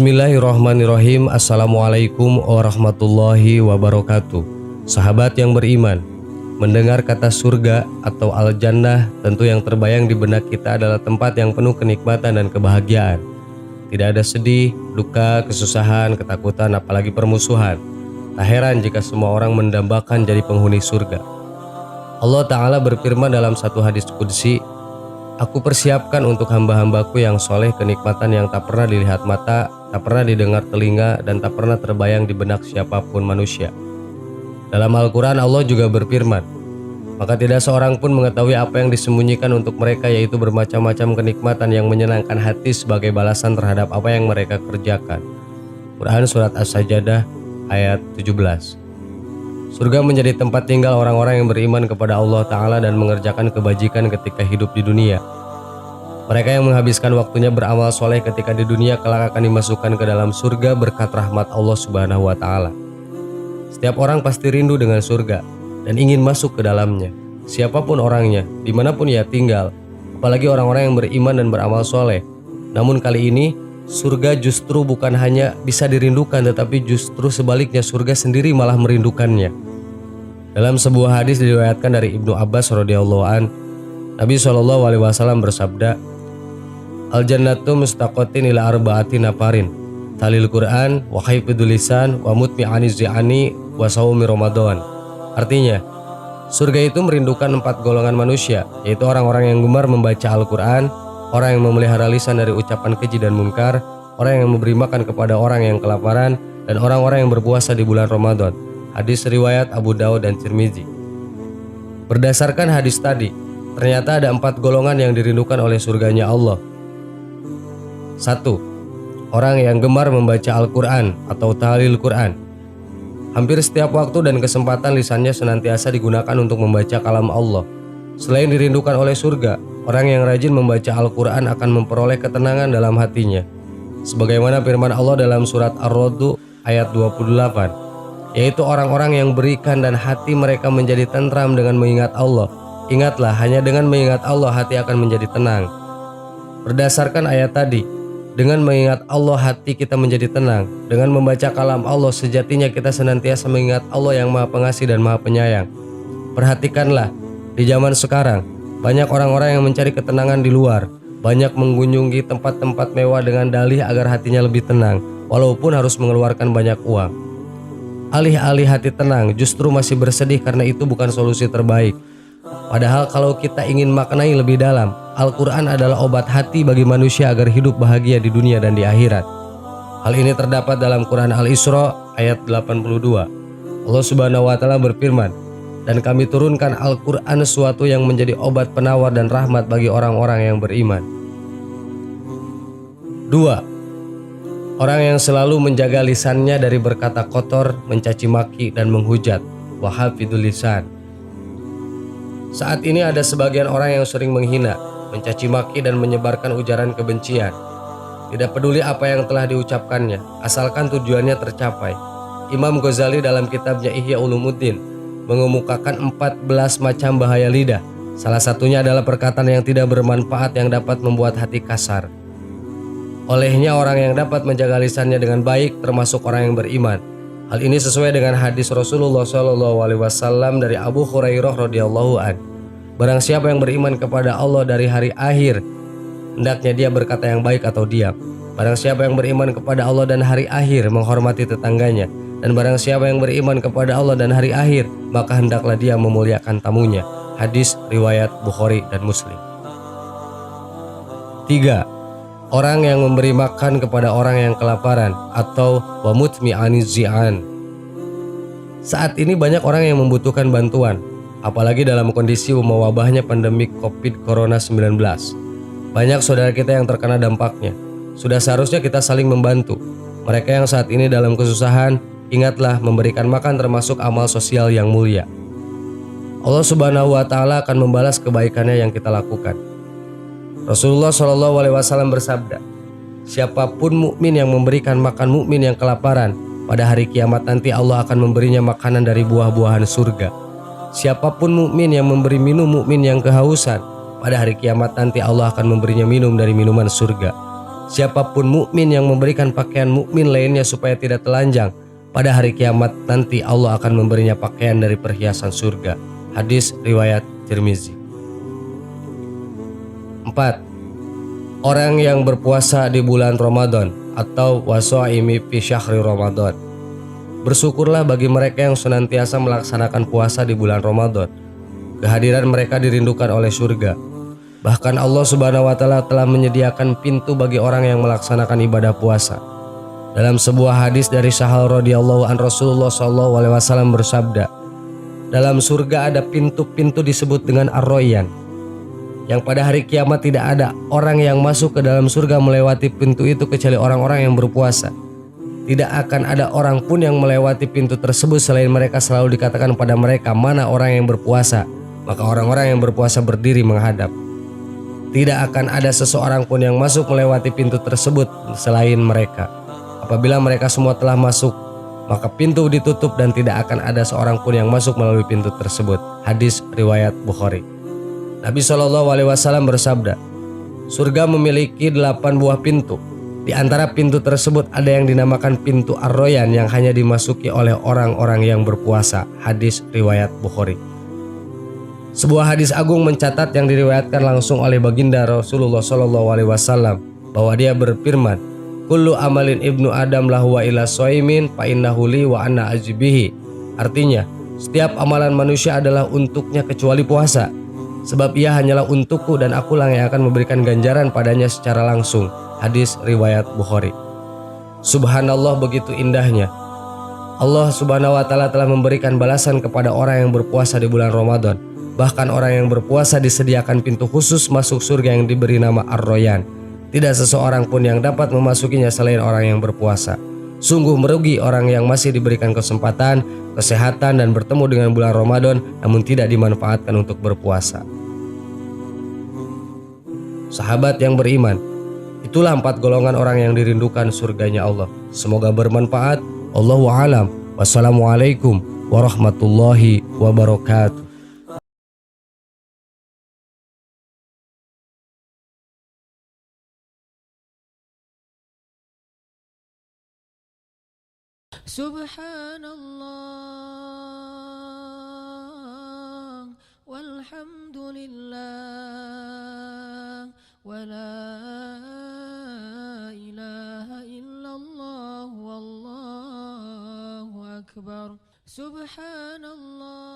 Bismillahirrahmanirrahim. Assalamualaikum warahmatullahi wabarakatuh. Sahabat yang beriman, mendengar kata surga atau al-jannah, tentu yang terbayang di benak kita adalah tempat yang penuh kenikmatan dan kebahagiaan. Tidak ada sedih, duka, kesusahan, ketakutan, apalagi permusuhan. Tak heran jika semua orang mendambakan jadi penghuni surga. Allah Ta'ala berfirman dalam satu hadis qudsi, "Aku persiapkan untuk hamba-hambaku yang soleh kenikmatan yang tak pernah dilihat mata, tak pernah didengar telinga, dan tak pernah terbayang di benak siapapun manusia." Dalam Al-Quran Allah juga berfirman, "Maka tidak seorang pun mengetahui apa yang disembunyikan untuk mereka, yaitu bermacam-macam kenikmatan yang menyenangkan hati sebagai balasan terhadap apa yang mereka kerjakan." Quran Surat As-Sajdah ayat 17. Surga menjadi tempat tinggal orang-orang yang beriman kepada Allah Ta'ala dan mengerjakan kebajikan ketika hidup di dunia. Mereka yang menghabiskan waktunya beramal soleh ketika di dunia kelak akan dimasukkan ke dalam surga berkat rahmat Allah Subhanahu wa Ta'ala. Setiap orang pasti rindu dengan surga dan ingin masuk ke dalamnya. Siapapun orangnya, dimanapun ia tinggal, apalagi orang-orang yang beriman dan beramal soleh. Namun kali ini, surga justru bukan hanya bisa dirindukan, tetapi justru sebaliknya surga sendiri malah merindukannya. Dalam sebuah hadis diriwayatkan dari Ibnu Abbas radhiyallahu an, Nabi SAW bersabda, "Al-jannatu mustaqatin ila arba'ati nafarin, talil Quran, wa haifidul lisan, wa mutmi'aniz zi'ani, wa sawmi Ramadan." Artinya, surga itu merindukan 4 golongan manusia, yaitu orang-orang yang gemar membaca Al-Quran, orang yang memelihara lisan dari ucapan keji dan munkar, orang yang memberi makan kepada orang yang kelaparan, dan orang-orang yang berpuasa di bulan Ramadan. Hadis riwayat Abu Daud dan Tirmizi. Berdasarkan hadis tadi, ternyata ada 4 golongan yang dirindukan oleh surganya Allah. 1. Orang yang gemar membaca Al-Quran atau tahlil Quran. Hampir setiap waktu dan kesempatan lisannya senantiasa digunakan untuk membaca kalam Allah. Selain dirindukan oleh surga, orang yang rajin membaca Al-Quran akan memperoleh ketenangan dalam hatinya. Sebagaimana firman Allah dalam surat Ar-Ra'd ayat 28, yaitu orang-orang yang berikan dan hati mereka menjadi tentram dengan mengingat Allah. Ingatlah, hanya dengan mengingat Allah hati akan menjadi tenang. Berdasarkan ayat tadi, dengan mengingat Allah hati kita menjadi tenang. Dengan membaca kalam Allah sejatinya kita senantiasa mengingat Allah yang Maha Pengasih dan Maha Penyayang. Perhatikanlah, di zaman sekarang, banyak orang-orang yang mencari ketenangan di luar, banyak mengunjungi tempat-tempat mewah dengan dalih agar hatinya lebih tenang, walaupun harus mengeluarkan banyak uang. Alih-alih hati tenang, justru masih bersedih karena itu bukan solusi terbaik. Padahal kalau kita ingin maknai lebih dalam, Al-Quran adalah obat hati bagi manusia agar hidup bahagia di dunia dan di akhirat. Hal ini terdapat dalam Quran Al-Isra ayat 82. Allah Subhanahu wa Ta'ala berfirman, "Dan kami turunkan Al-Quran sesuatu yang menjadi obat penawar dan rahmat bagi orang-orang yang beriman." 2. Orang yang selalu menjaga lisannya dari berkata kotor, mencaci maki, dan menghujat. Wa hafidul lisan. Saat ini ada sebagian orang yang sering menghina, mencaci maki, dan menyebarkan ujaran kebencian. Tidak peduli apa yang telah diucapkannya, asalkan tujuannya tercapai. Imam Ghazali dalam kitabnya Ihya Ulumuddin mengemukakan 14 macam bahaya lidah. Salah satunya adalah perkataan yang tidak bermanfaat yang dapat membuat hati kasar. Olehnya orang yang dapat menjaga lisannya dengan baik termasuk orang yang beriman. Hal ini sesuai dengan hadis Rasulullah SAW dari Abu Hurairah radhiyallahu an. Barang siapa yang beriman kepada Allah dari hari akhir, hendaknya dia berkata yang baik atau diam. Barang siapa yang beriman kepada Allah dan hari akhir, menghormati tetangganya. Dan barang siapa yang beriman kepada Allah dan hari akhir, maka hendaklah dia memuliakan tamunya. Hadis riwayat Bukhari dan Muslim. 3. Orang yang memberi makan kepada orang yang kelaparan atau wa mutmi'aniz zi'an. Saat ini banyak orang yang membutuhkan bantuan, apalagi dalam kondisi mewabahnya pandemi COVID-19. Banyak saudara kita yang terkena dampaknya. Sudah seharusnya kita saling membantu. Mereka yang saat ini dalam kesusahan, ingatlah memberikan makan termasuk amal sosial yang mulia. Allah Subhanahu wa Ta'ala akan membalas kebaikannya yang kita lakukan. Rasulullah SAW bersabda, "Siapapun mukmin yang memberikan makan mukmin yang kelaparan, pada hari kiamat nanti Allah akan memberinya makanan dari buah-buahan surga. Siapapun mukmin yang memberi minum mukmin yang kehausan, pada hari kiamat nanti Allah akan memberinya minum dari minuman surga. Siapapun mukmin yang memberikan pakaian mukmin lainnya supaya tidak telanjang, pada hari kiamat nanti Allah akan memberinya pakaian dari perhiasan surga. Hadis riwayat Tirmizi. 4. Orang yang berpuasa di bulan Ramadan atau wasa'imi fi syahri Ramadan. Bersyukurlah bagi mereka yang senantiasa melaksanakan puasa di bulan Ramadan. Kehadiran mereka dirindukan oleh surga. Bahkan Allah Subhanahu wa taala telah menyediakan pintu bagi orang yang melaksanakan ibadah puasa. Dalam sebuah hadis dari Sahal radhiyallahu an, Rasulullah sallallahu alaihi wasallam bersabda, dalam surga ada pintu-pintu disebut dengan Ar-Rayyan, yang pada hari kiamat tidak ada orang yang masuk ke dalam surga melewati pintu itu kecuali orang-orang yang berpuasa. Tidak akan ada orang pun yang melewati pintu tersebut selain mereka selalu dikatakan pada mereka, mana orang yang berpuasa? Maka orang-orang yang berpuasa berdiri menghadap. Tidak akan ada seseorang pun yang masuk melewati pintu tersebut selain mereka. Apabila mereka semua telah masuk, maka pintu ditutup dan tidak akan ada seorang pun yang masuk melalui pintu tersebut. Hadis riwayat Bukhari. Nabi Shallallahu alaihi wasallam bersabda, surga memiliki 8 buah pintu. Di antara pintu tersebut ada yang dinamakan pintu Ar-Rayyan yang hanya dimasuki oleh orang-orang yang berpuasa. Hadis riwayat Bukhari. Sebuah hadis agung mencatat yang diriwayatkan langsung oleh baginda Rasulullah Shallallahu alaihi wasallam bahwa dia berfirman, kullu amalin ibnu adam lahu wa ila shaimin fa innahu li wa ana ajbihi. Artinya, setiap amalan manusia adalah untuknya kecuali puasa, sebab ia hanyalah untukku dan akulah yang akan memberikan ganjaran padanya secara langsung. Hadis riwayat Bukhari. Subhanallah, begitu indahnya Allah Subhanahu wa taala telah memberikan balasan kepada orang yang berpuasa di bulan Ramadan. Bahkan orang yang berpuasa disediakan pintu khusus masuk surga yang diberi nama Ar-Rayyan. Tidak seseorang pun yang dapat memasukinya selain orang yang berpuasa. Sungguh merugi orang yang masih diberikan kesempatan, kesehatan dan bertemu dengan bulan Ramadan namun tidak dimanfaatkan untuk berpuasa. Sahabat yang beriman, itulah 4 golongan orang yang dirindukan surganya Allah. Semoga bermanfaat. Allahu a'lam. Wassalamualaikum warahmatullahi wabarakatuh. Subhanallah walhamdulillah wala ilaha illallah wallahu akbar. Subhanallah